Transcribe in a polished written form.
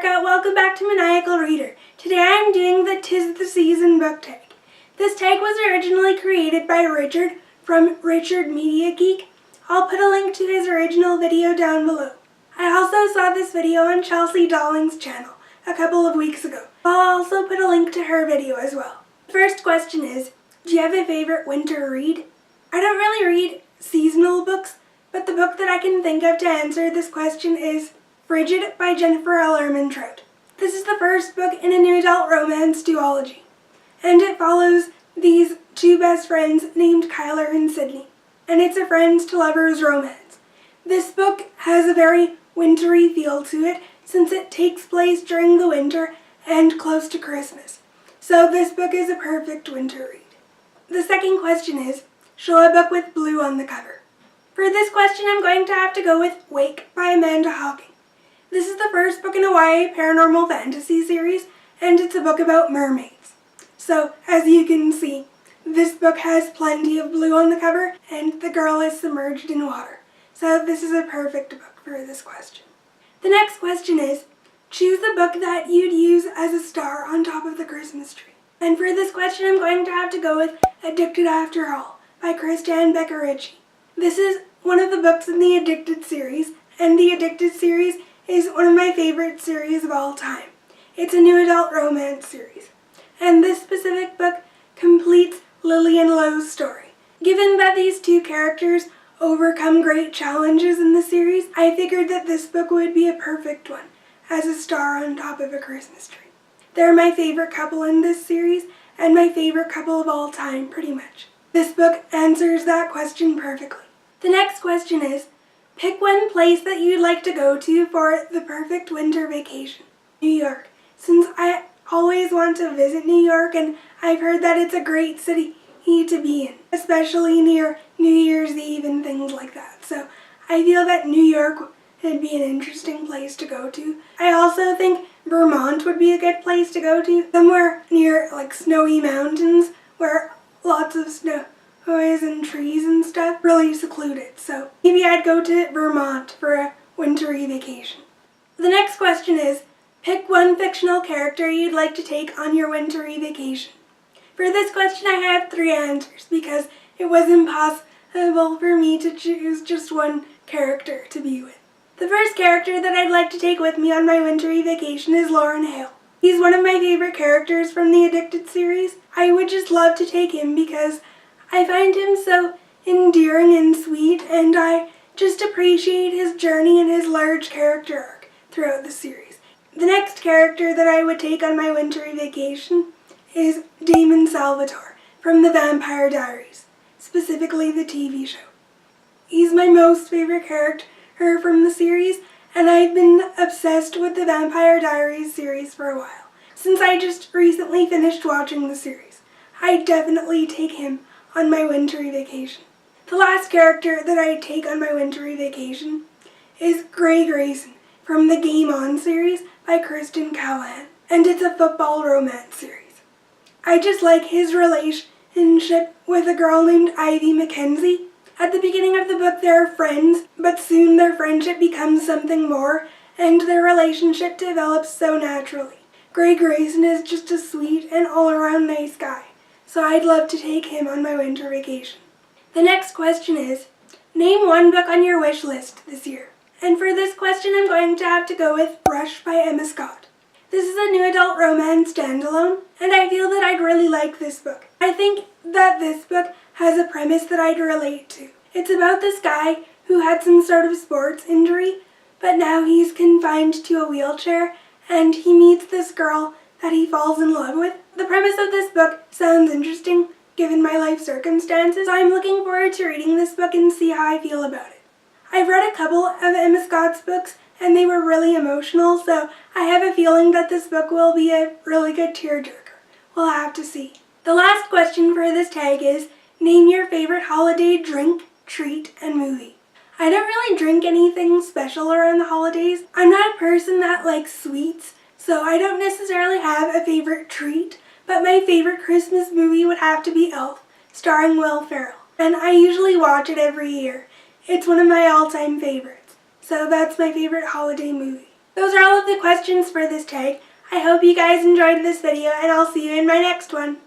America, welcome back to Maniacal Reader. Today I am doing the 'Tis the Season book tag. This tag was originally created by Richard from Richard Media Geek. I'll put a link to his original video down below. I also saw this video on Chelsea Dolling's channel a couple of weeks ago. I'll also put a link to her video as well. The first question is, do you have a favorite winter read? I don't really read seasonal books, but the book that I can think of to answer this question is Frigid by Jennifer L. Trout. This is the first book in a new adult romance duology, and it follows these two best friends named Kyler and Sydney, and it's a friends to lovers romance. This book has a very wintry feel to it since it takes place during the winter and close to Christmas, so this book is a perfect winter read. The second question is, show a book with blue on the cover. For this question I'm going to have to go with Wake by Amanda Hocking. This is the first book in a YA paranormal fantasy series, and it's a book about mermaids. So, as you can see, this book has plenty of blue on the cover, and the girl is submerged in water. So this is a perfect book for this question. The next question is, choose the book that you'd use as a star on top of the Christmas tree. And for this question I'm going to have to go with Addicted After All by Christiane Becker-Ritchie. This is one of the books in the Addicted series, and the Addicted series is one of my favorite series of all time. It's a new adult romance series, and this specific book completes Lily and Lo's story. Given that these two characters overcome great challenges in the series, I figured that this book would be a perfect one as a star on top of a Christmas tree. They're my favorite couple in this series, and my favorite couple of all time, pretty much. This book answers that question perfectly. The next question is, pick one place that you'd like to go to for the perfect winter vacation. New York. Since I always want to visit New York, and I've heard that it's a great city to be in, especially near New Year's Eve and things like that. So I feel that New York would be an interesting place to go to. I also think Vermont would be a good place to go to, somewhere near like snowy mountains where lots of snow and trees and stuff, really secluded. So maybe I'd go to Vermont for a wintry vacation. The next question is, pick one fictional character you'd like to take on your wintry vacation. For this question I have 3 answers because it was impossible for me to choose just one character to be with. The first character that I'd like to take with me on my wintry vacation is Lauren Hale. He's one of my favorite characters from the Addicted series. I would just love to take him because I find him so endearing and sweet, and I just appreciate his journey and his large character arc throughout the series. The next character that I would take on my wintry vacation is Damon Salvatore from The Vampire Diaries, specifically the TV show. He's my most favorite character from the series, and I've been obsessed with the Vampire Diaries series for a while, since I just recently finished watching the series. I'd definitely take him on my wintry vacation. The last character that I'd take on my wintry vacation is Gray Grayson from the Game On series by Kristen Callahan, and it's a football romance series. I just like his relationship with a girl named Ivy Mackenzie. At the beginning of the book they're friends, but soon their friendship becomes something more, and their relationship develops so naturally. Gray Grayson is just a sweet and all-around nice guy, so I'd love to take him on my winter vacation. The next question is, name one book on your wish list this year. And for this question I'm going to have to go with Rush by Emma Scott. This is a new adult romance standalone, and I feel that I'd really like this book. I think that this book has a premise that I'd relate to. It's about this guy who had some sort of sports injury, but now he's confined to a wheelchair, and he meets this girl that he falls in love with. The premise of this book sounds interesting, given my life circumstances. I'm looking forward to reading this book and see how I feel about it. I've read a couple of Emma Scott's books, and they were really emotional, so I have a feeling that this book will be a really good tearjerker. We'll have to see. The last question for this tag is, name your favorite holiday drink, treat, and movie. I don't really drink anything special around the holidays. I'm not a person that likes sweets, so I don't necessarily have a favorite treat, but my favorite Christmas movie would have to be Elf, starring Will Ferrell, and I usually watch it every year. It's one of my all-time favorites, so that's my favorite holiday movie. Those are all of the the questions for this tag. I hope you guys enjoyed this video, and I'll see you in my next one.